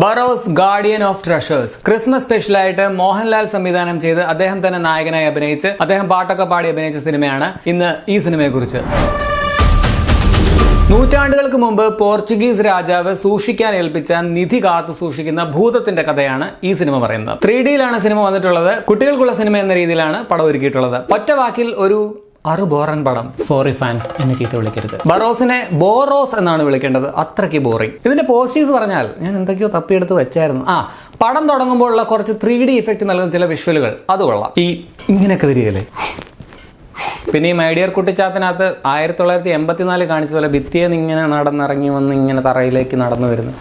Barroz guardian of treasures Christmas സ്പെഷ്യലായിട്ട് മോഹൻലാൽ സംവിധാനം ചെയ്ത് അദ്ദേഹം തന്നെ നായകനായി അഭിനയിച്ച് അദ്ദേഹം പാട്ടൊക്കെ പാടി അഭിനയിച്ച സിനിമയാണ് ഇന്ന് ഈ സിനിമയെക്കുറിച്ച്. നൂറ്റാണ്ടുകൾക്ക് മുമ്പ് പോർച്ചുഗീസ് രാജാവ് സൂക്ഷിക്കാൻ ഏൽപ്പിച്ച നിധി കാത്തു സൂക്ഷിക്കുന്ന ഭൂതത്തിന്റെ കഥയാണ് ഈ സിനിമ പറയുന്നത്. 3Dയിലാണ് സിനിമ വന്നിട്ടുള്ളത്. കുട്ടികൾക്കുള്ള സിനിമ എന്ന രീതിയിലാണ് പടം ഒരുക്കിയിട്ടുള്ളത്. ഒറ്റ വാക്കിൽ ഒരു ബോറൻ പടം. സോറി ഫാൻസ്, എന്നെ ചീത്ത വിളിക്കരുത്. ബറോസിനെ ബോറോസ് എന്നാണ് വിളിക്കേണ്ടത്, അത്രയ്ക്ക് ബോറിംഗ്. ഇതിന്റെ പോസിറ്റീവ്സ് പറഞ്ഞാൽ ഞാൻ എന്തൊക്കെയോ തപ്പിയെടുത്ത് വെച്ചായിരുന്നു. പടം തുടങ്ങുമ്പോഴുള്ള കുറച്ച് 3D ഇഫക്റ്റ് നൽകുന്ന ചില വിഷ്വലുകൾ അത് കൊള്ളാം. ഇങ്ങനെയൊക്കെ വരികയല്ലേ. പിന്നെ ഈ മൈഡിയർ കുട്ടിച്ചാത്തനകത്ത് 1984 കാണിച്ച പോലെ ഭിത്തിയെ ഇങ്ങനെ നടന്നിറങ്ങി വന്ന് ഇങ്ങനെ തറയിലേക്ക് നടന്നു വരുന്നു,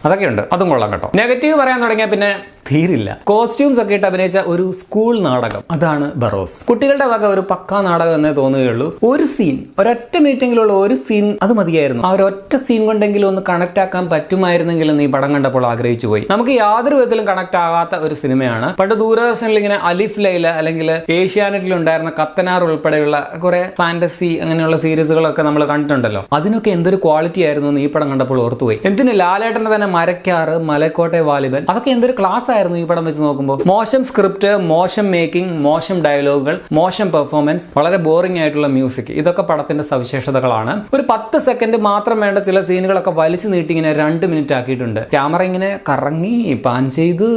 അതൊക്കെ ഉണ്ട്, അതും കൊള്ളാം കേട്ടോ. നെഗറ്റീവ് പറയാൻ തുടങ്ങിയാൽ പിന്നെ തീരില്ല. കോസ്റ്റ്യൂംസ് ഒക്കെ ഇട്ട് അഭിനയിച്ച ഒരു സ്കൂൾ നാടകം, അതാണ് ബറോസ്. കുട്ടികളുടെ വക ഒരു പക്കാ നാടകം എന്നേ തോന്നുകയുള്ളൂ. ഒരു സീൻ, ഒരൊറ്റ മീറ്റിംഗിലുള്ള ഒരു സീൻ, അത് മതിയായിരുന്നു. ആ ഒരൊറ്റ സീൻ കൊണ്ടെങ്കിലും ഒന്ന് കണക്ട് ആക്കാൻ പറ്റുമായിരുന്നെങ്കിലും ഈ പടം കണ്ടപ്പോൾ ആഗ്രഹിച്ചു പോയി. നമുക്ക് യാതൊരു വിധത്തിലും കണക്ട് ആകാത്ത ഒരു സിനിമയാണ്. പണ്ട് ദൂരദർശനിൽ ഇങ്ങനെ അലിഫ് ലൈല അല്ലെങ്കിൽ ഏഷ്യാനെറ്റിൽ ഉണ്ടായിരുന്ന കത്തനാർ ഉൾപ്പെടെയുള്ള കുറെ ഫാന്റസി അങ്ങനെയുള്ള സീരീസുകളൊക്കെ നമ്മൾ കണ്ടിട്ടുണ്ടല്ലോ. അതിനൊക്കെ എന്തൊരു ക്വാളിറ്റി ആയിരുന്നു എന്ന് ഈ പടം കണ്ടപ്പോൾ ഓർത്തുപോയി. എന്തിന് ലാലേട്ടന്റെ തന്നെ മരക്കാറ്, മലക്കോട്ടെ വാലിബൻ, അതൊക്കെ എന്തൊരു ക്ലാസ് ആയിരുന്നു ഈ പടം വെച്ച് നോക്കുമ്പോൾ. മോശം സ്ക്രിപ്റ്റ്, മോശം മേക്കിംഗ്, മോശം ഡയലോഗുകൾ, മോശം പെർഫോമൻസ്, വളരെ ബോറിംഗ് ആയിട്ടുള്ള മ്യൂസിക്, ഇതൊക്കെ പടത്തിന്റെ സവിശേഷതകളാണ്. ഒരു 10 സെക്കൻഡ് മാത്രം വേണ്ട ചില സീനുകളൊക്കെ വലിച്ചു നീട്ടി ഇങ്ങനെ 2 മിനിറ്റ് ആക്കിയിട്ടുണ്ട്. ക്യാമറ ഇങ്ങനെ കറങ്ങി പാൻ ചെയ്ത്.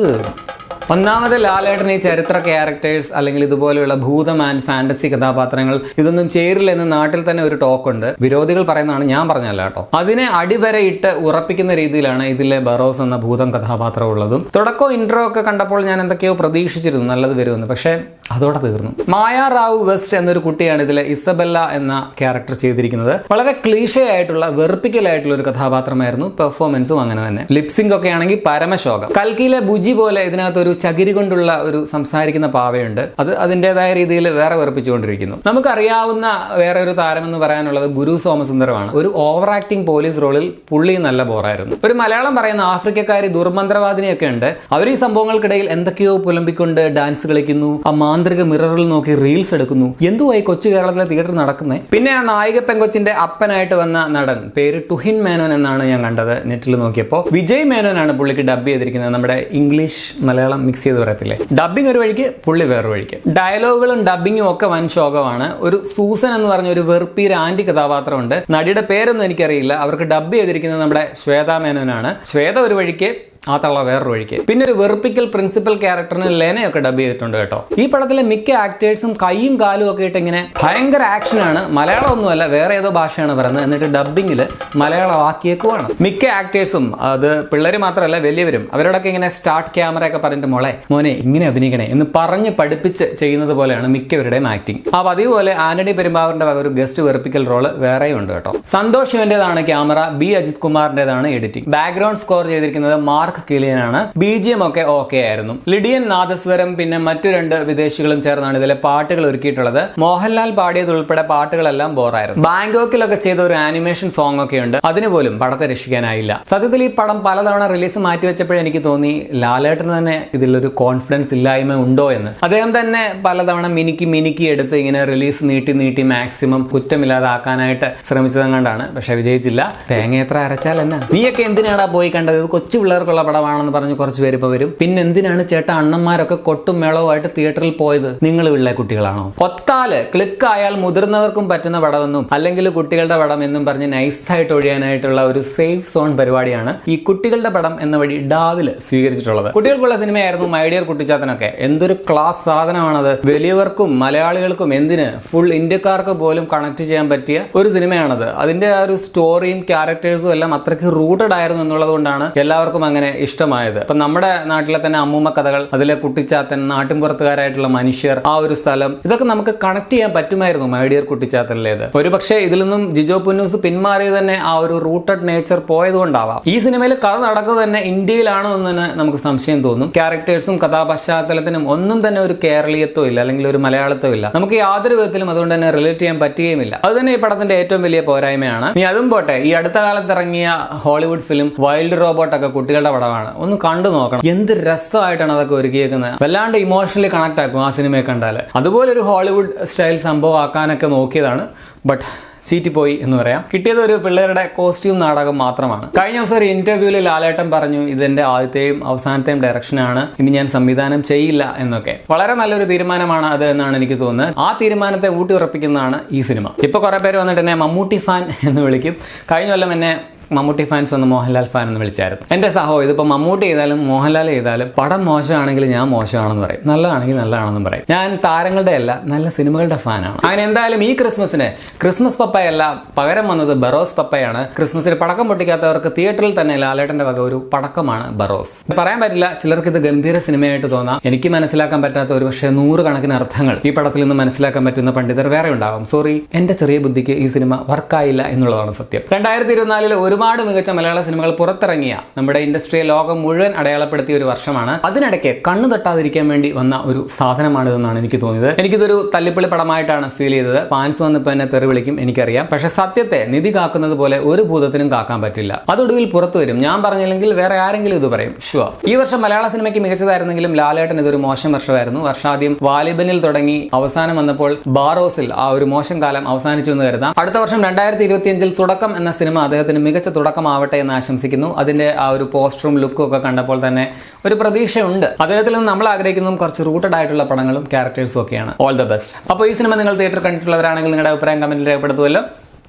ഒന്നാമത് ലാലേട്ടൻ ഈ ചരിത്ര ക്യാരക്ടേഴ്സ് അല്ലെങ്കിൽ ഇതുപോലെയുള്ള ഭൂതം ആൻഡ് ഫാന്റസി കഥാപാത്രങ്ങൾ ഇതൊന്നും ചേരില്ലെന്ന് നാട്ടിൽ തന്നെ ഒരു ടോക്കുണ്ട്. വിരോധികൾ പറയുന്നതാണ്, ഞാൻ പറഞ്ഞല്ല കേട്ടോ. അതിനെ അടിവരെ ഇട്ട് ഉറപ്പിക്കുന്ന രീതിയിലാണ് ഇതിലെ ബറോസ് എന്ന ഭൂതം കഥാപാത്രം ഉള്ളതും. തുടക്കവും ഇൻട്രോ ഒക്കെ കണ്ടപ്പോൾ ഞാൻ എന്തൊക്കെയോ പ്രതീക്ഷിച്ചിരുന്നു നല്ലത് വരുമെന്ന്, പക്ഷേ അതോടെ തീർന്നു. മായ റാവു വെസ്റ്റ് എന്നൊരു കുട്ടിയാണ് ഇതിലെ ഇസബെല്ല എന്ന ക്യാരക്ടർ ചെയ്തിരിക്കുന്നത്. വളരെ ക്ലീഷേ ആയിട്ടുള്ള വെറുപ്പിക്കലായിട്ടുള്ള ഒരു കഥാപാത്രമായിരുന്നു. പെർഫോമൻസും അങ്ങനെ തന്നെ. ലിപ്സിംഗ് ഒക്കെ ആണെങ്കിൽ പരമശോകം. കൽക്കിയിലെ ബുജി പോലെ ഇതിനകത്തൊരു ചകിരി കൊണ്ടുള്ള ഒരു സംസാരിക്കുന്ന പാവയുണ്ട്. അത് അതിൻ്റെതായ രീതിയിൽ വേറെ വെറുപ്പിച്ചുകൊണ്ടിരിക്കുന്നു. നമുക്കറിയാവുന്ന വേറെ ഒരു താരം എന്ന് പറയാനുള്ളത് ഗുരു സോമസുന്ദരമാണ്. ഒരു ഓവർ ആക്ടിംഗ് പോലീസ് റോളിൽ പുള്ളി നല്ല ബോറായിരുന്നു. ഒരു മലയാളം പറയുന്ന ആഫ്രിക്കക്കാരി ദുർമന്ത്രവാദിനിയൊക്കെ ഉണ്ട്. അവർ ഈ സംഭവങ്ങൾക്കിടയിൽ എന്തൊക്കെയോ പുലമ്പിക്കൊണ്ട് ഡാൻസ് കളിക്കുന്നു, ആ മാന്ത്രിക മിററിൽ നോക്കി റീൽസ് എടുക്കുന്നു. എന്തുവായി കൊച്ചു കേരളത്തിലെ തിയേറ്റർ നടക്കുന്നത്. പിന്നെ ആ നായിക പെങ്കൊച്ചിന്റെ അപ്പനായിട്ട് വന്ന നടൻ പേര് ടുഹിൻ മേനോൻ എന്നാണ് ഞാൻ കണ്ടത് നെറ്റിൽ നോക്കിയപ്പോൾ. വിജയ് മേനോനാണ് പുള്ളിക്ക് ഡബ് ചെയ്തിരിക്കുന്നത്. നമ്മുടെ ഇംഗ്ലീഷ് മലയാളം മിക്സ് ചെയ്ത് പറയത്തില്ലേ. ഡബിങ് ഒരു വഴിക്ക്, പുള്ളി വേറൊരു വഴിക്ക്. ഡയലോഗുകളും ഡബിങ്ങും ഒക്കെ വൻ ശോകമാണ്. ഒരു സൂസൻ എന്ന് പറഞ്ഞ ഒരു വെറുപ്പീര ആന്റി കഥാപാത്രമുണ്ട്. നടിയുടെ പേരൊന്നും എനിക്കറിയില്ല. അവർക്ക് ഡബ് ചെയ്തിരിക്കുന്നത് നമ്മുടെ ശ്വേതാ മേനോനാണ്. ശ്വേത ഒരു വഴിക്ക്, ആ തള്ള വേറൊരു വഴിക്ക്. പിന്നെ ഒരു വെറുപ്പിക്കൽ പ്രിൻസിപ്പൽ ക്യാരക്ടറിന് ലെനയൊക്കെ ഡബ് ചെയ്തിട്ടുണ്ട് കേട്ടോ. ഈ പടത്തിലെ മിക്ക ആക്ടേഴ്സും കൈയും കാലും ഒക്കെ ഇട്ട് ഇങ്ങനെ ഭയങ്കര ആക്ഷനാണ്. മലയാളം ഒന്നുമല്ല, വേറെ ഏതോ ഭാഷയാണ് പറയുന്നത്. എന്നിട്ട് ഡബിങ്ങിൽ മലയാളം ആക്കിയേക്കുവാണ്. മിക്ക ആക്ടേഴ്സും, അത് പിള്ളേര് മാത്രമല്ല വലിയവരും, അവരോടൊക്കെ ഇങ്ങനെ സ്റ്റാർട്ട് ക്യാമറ ഒക്കെ പറഞ്ഞിട്ട് മോനെ ഇങ്ങനെ അഭിനയിക്കണേ എന്ന് പറഞ്ഞ് പഠിപ്പിച്ച് ചെയ്യുന്നത് പോലെയാണ് മിക്കവരുടെയും ആക്ടിങ്. ആ പതിവ് പോലെ ആന്റണി പെരുമ്പാവൂരിന്റെ വക ഒരു ഗസ്റ്റ് വെറുപ്പിക്കൽ റോള് വേറെയും ഉണ്ട് കേട്ടോ. സന്തോഷ് ശിവന്റേതാണ് ക്യാമറ, ബി അജിത് കുമാറിന്റേതാണ് എഡിറ്റിംഗ്. ബാക്ക്ഗ്രൗണ്ട് സ്കോർ ചെയ്തിരിക്കുന്നത് മാർക്ക് കിലിയനാണ്. BGM ഒക്കെ ഓക്കെ ആയിരുന്നു. ലിഡിയൻ നാദസ്വരം പിന്നെ മറ്റു 2 വിദേശികളും ചേർന്നാണ് ഇതിലെ പാട്ടുകൾ ഒരുക്കിയിട്ടുള്ളത്. മോഹൻലാൽ പാടിയത് ഉൾപ്പെടെ പാട്ടുകളെല്ലാം ബോറായിരുന്നു. ബാങ്കോക്കിലൊക്കെ ചെയ്ത ഒരു ആനിമേഷൻ സോങ് ഒക്കെ ഉണ്ട്, അതിന് പോലും പടത്തെ രക്ഷിക്കാനായില്ല. സത്യത്തിൽ ഈ പടം പലതവണ റിലീസ് മാറ്റിവെച്ചപ്പോഴേ എനിക്ക് തോന്നി ലാലേട്ടന് തന്നെ ഇതിലൊരു കോൺഫിഡൻസ് ഇല്ലായ്മ ഉണ്ടോ എന്ന്. അദ്ദേഹം തന്നെ പലതവണ മിനുക്കി എടുത്ത് ഇങ്ങനെ റിലീസ് നീട്ടി മാക്സിമം കുറ്റമില്ലാതാക്കാനായിട്ട് ശ്രമിച്ചതും കണ്ടാണ്. പക്ഷെ വിജയിച്ചില്ല. തേങ്ങ എത്ര അരച്ചാൽ എന്നാ. നീയൊക്കെ എന്തിനാടാ പോയി കണ്ടത്, ഇത് കൊച്ചു പിള്ളേർക്കുള്ള പടമാണെന്ന് പറഞ്ഞ് കുറച്ച് പേര് ഇപ്പൊ വരും. പിന്നെ എന്തിനാണ് ചേട്ടാ അണ്ണന്മാരൊക്കെ കൊട്ടും മേളവുമായിട്ട് തിയേറ്ററിൽ പോയത്, നിങ്ങൾ പിള്ളേ കുട്ടികളാണോ? ഒത്താല് ക്ലിക്കായാൽ മുതിർന്നവർക്കും പറ്റുന്ന പടമെന്നും അല്ലെങ്കിൽ കുട്ടികളുടെ പടം എന്നും പറഞ്ഞ് നൈസായിട്ട് ഒഴിയാനായിട്ടുള്ള ഒരു സേഫ് സോൺ പരിപാടിയാണ് ഈ കുട്ടികളുടെ പടം എന്ന വഴി ഡാവില് സ്വീകരിച്ചിട്ടുള്ളത്. കുട്ടികൾക്കുള്ള സിനിമയായിരുന്നു മൈഡിയർ കുട്ടിച്ചാത്തനൊക്കെ. എന്തൊരു ക്ലാസ് സാധനമാണത്. വലിയവർക്കും മലയാളികൾക്കും എന്തിന് ഫുൾ ഇന്ത്യക്കാർക്ക് പോലും കണക്ട് ചെയ്യാൻ പറ്റിയ ഒരു സിനിമയാണത്. അതിന്റെ ആ ഒരു സ്റ്റോറിയും ക്യാരക്ടേഴ്സും എല്ലാം അത്രയ്ക്ക് റൂട്ടഡ് ആയിരുന്നു എന്നുള്ളത് കൊണ്ടാണ് എല്ലാവർക്കും അങ്ങനെ ഇഷ്ടമായത്. ഇപ്പൊ നമ്മുടെ നാട്ടിലെ തന്നെ അമ്മൂമ്മ കഥകൾ, അതിലെ കുട്ടിച്ചാത്തൻ, നാട്ടിൻപുറത്തുകാരായിട്ടുള്ള മനുഷ്യർ, ആ ഒരു സ്ഥലം, ഇതൊക്കെ നമുക്ക് കണക്ട് ചെയ്യാൻ പറ്റുമായിരുന്നു മൈഡിയർ കുട്ടിച്ചാത്തനിലേത്. ഒരു പക്ഷേ ഇതിൽ നിന്നും ജിജോ പുന്നൂസ് പിന്മാറിയത് തന്നെ ആ ഒരു റൂട്ടഡ് നേച്ചർ പോയതുകൊണ്ടാവാം. ഈ സിനിമയിൽ കഥ നടക്കുന്നത് തന്നെ ഇന്ത്യയിലാണോ എന്ന് തന്നെ നമുക്ക് സംശയം തോന്നും. ക്യാരക്ടേഴ്സും കഥാപശ്ചാത്തലത്തിനും ഒന്നും തന്നെ ഒരു കേരളീയത്തോ ഇല്ല, അല്ലെങ്കിൽ ഒരു മലയാളത്തോ ഇല്ല. നമുക്ക് യാതൊരു വിധത്തിലും അതുകൊണ്ട് തന്നെ റിലേറ്റ് ചെയ്യാൻ പറ്റുകയുമില്ല. അത് തന്നെ ഈ പടത്തിന്റെ ഏറ്റവും വലിയ പോരായ്മയാണ്. ഇനി അതും പോട്ടെ, ഈ അടുത്ത കാലത്ത് ഇറങ്ങിയ ഹോളിവുഡ് ഫിലിം വൈൽഡ് റോബോട്ട് ഒക്കെ കുട്ടികളുടെ പടമാണ്, ഒന്ന് കണ്ടു നോക്കണം. എന്ത് രസമായിട്ടാണ് അതൊക്കെ ഒരുക്കിയേക്കുന്നത്. വല്ലാണ്ട് ഇമോഷണലി കണക്ട് ആക്കും ആ സിനിമയെ കണ്ടാൽ. അതുപോലെ ഒരു ഹോളിവുഡ് സ്റ്റൈൽ സംഭവം ആക്കാനൊക്കെ നോക്കിയതാണ്, ബട്ട് ചീറ്റിപ്പോയി എന്ന് പറയാം. കിട്ടിയത് ഒരു പിള്ളേരുടെ കോസ്റ്റ്യൂം നാടകം മാത്രമാണ്. കഴിഞ്ഞ ദിവസം ഒരു ഇന്റർവ്യൂവിൽ ലാലേട്ടൻ പറഞ്ഞു, ഇതെന്റെ ആദ്യത്തെയും അവസാനത്തെയും ഡയറക്ഷനാണ്, ഇനി ഞാൻ സംവിധാനം ചെയ്യില്ല എന്നൊക്കെ. വളരെ നല്ലൊരു തീരുമാനമാണ് അത് എന്നാണ് എനിക്ക് തോന്നുന്നത്. ആ തീരുമാനത്തെ ഊട്ടിയുറപ്പിക്കുന്നതാണ് ഈ സിനിമ. ഇപ്പൊ കുറെ പേര് വന്നിട്ട് എന്നെ മമ്മൂട്ടി ഫാൻ എന്ന് വിളിക്കും. കഴിഞ്ഞ കൊല്ലം എന്നെ മമ്മൂട്ടി ഫാൻസ് ഒന്ന് മോഹൻലാൽ ഫാൻ എന്ന് വിളിച്ചായിരുന്നു. എന്റെ സഹോ, ഇതിപ്പോൾ മമ്മൂട്ടി ചെയ്താലും മോഹൻലാൽ ചെയ്താലും പടം മോശമാണെങ്കിൽ ഞാൻ മോശമാണെന്ന് പറയും, നല്ലതാണെങ്കിൽ നല്ലതാണെന്ന് പറയും. ഞാൻ താരങ്ങളുടെ അല്ല, നല്ല സിനിമകളുടെ ഫാനാണ്. അങ്ങനെ എന്തായാലും ഈ ക്രിസ്മസിന് ക്രിസ്മസ് പപ്പയല്ല, പകരം വന്നത് ബറോസ് പപ്പയാണ്. ക്രിസ്മസിന് പടക്കം പൊട്ടിക്കാത്തവർക്ക് തിയേറ്ററിൽ തന്നെ ലാലേട്ടന്റെ വക ഒരു പടക്കമാണ് ബറോസ്. പറയാൻ പറ്റില്ല, ചിലർക്ക് ഇത് ഗംഭീര സിനിമയായിട്ട് തോന്നാം. എനിക്ക് മനസ്സിലാക്കാൻ പറ്റാത്ത ഒരു പക്ഷേ 100 കണക്കിന് അർത്ഥങ്ങൾ ഈ പടത്തിൽ നിന്ന് മനസ്സിലാക്കാൻ പറ്റുന്ന പണ്ഡിതർ വേറെ ഉണ്ടാകും. സോറി, എന്റെ ചെറിയ ബുദ്ധിക്ക് ഈ സിനിമ വർക്കായില്ല എന്നുള്ളതാണ് സത്യം. 2024 ഒരുപാട് മികച്ച മലയാള സിനിമകൾ പുറത്തിറങ്ങിയ നമ്മുടെ ഇൻഡസ്ട്രിയെ ലോകം മുഴുവൻ അടയാളപ്പെടുത്തിയ ഒരു വർഷമാണ്. അതിനിടയ്ക്ക് കണ്ണു തട്ടാതിരിക്കാൻ വേണ്ടി വന്ന ഒരു സാധനമാണിതെന്നാണ് എനിക്ക് തോന്നിയത്. എനിക്കിതൊരു തല്ലിപ്പൊളി പടമായിട്ടാണ് ഫീൽ ചെയ്തത്. ഫാൻസ് വന്നിപ്പോൾ എന്നെ തെറി വിളിക്കും, എനിക്കറിയാം. പക്ഷെ സത്യത്തെ നിധി കാക്കുന്നത് പോലെ ഒരു ഭൂതത്തിനും കാക്കാൻ പറ്റില്ല. അതൊടുവിൽ പുറത്തു വരും. ഞാൻ പറഞ്ഞില്ലെങ്കിൽ വേറെ ആരെങ്കിലും ഇത് പറയും, ഷുവർ. ഈ വർഷം മലയാള സിനിമയ്ക്ക് മികച്ചതായിരുന്നെങ്കിലും ലാലേട്ടൻ ഇതൊരു മോശം വർഷമായിരുന്നു. വർഷാദ്യം വാലിബനിൽ തുടങ്ങി അവസാനം വന്നപ്പോൾ ബാറോസിൽ ആ ഒരു മോശം കാലം അവസാനിച്ചു എന്ന് കരുതാം. അടുത്ത വർഷം 2025 തുടക്കം എന്ന സിനിമ അദ്ദേഹത്തിന് മികച്ച തുടക്കമാവട്ടെ എന്ന് ആശംസിക്കുന്നു. അതിന്റെ ആ ഒരു പോസ്റ്ററും ലുക്കും ഒക്കെ കണ്ടപ്പോൾ തന്നെ ഒരു പ്രതീക്ഷയുണ്ട്. അദ്ദേഹത്തിൽ നിന്ന് നമ്മൾ ആഗ്രഹിക്കുന്നതും കുറച്ച് റൂട്ടഡ് ആയിട്ടുള്ള പടങ്ങളും ക്യാരക്ടേഴ്സും ഒക്കെയാണ്. All the best. അപ്പോൾ ഈ സിനിമ നിങ്ങൾ തിയേറ്റർ കണ്ടിട്ടുള്ളവരാണെങ്കിൽ നിങ്ങളുടെ അഭിപ്രായം കമന്റിൽ രേഖപ്പെടുത്തുമല്ലോ.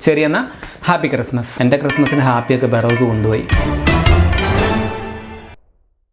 ശരിയെന്നാ, ഹാപ്പി ക്രിസ്മസ്. എന്റെ ക്രിസ്മസിന് ഹാപ്പിയൊക്കെ ബറോസ് കൊണ്ടുപോയി.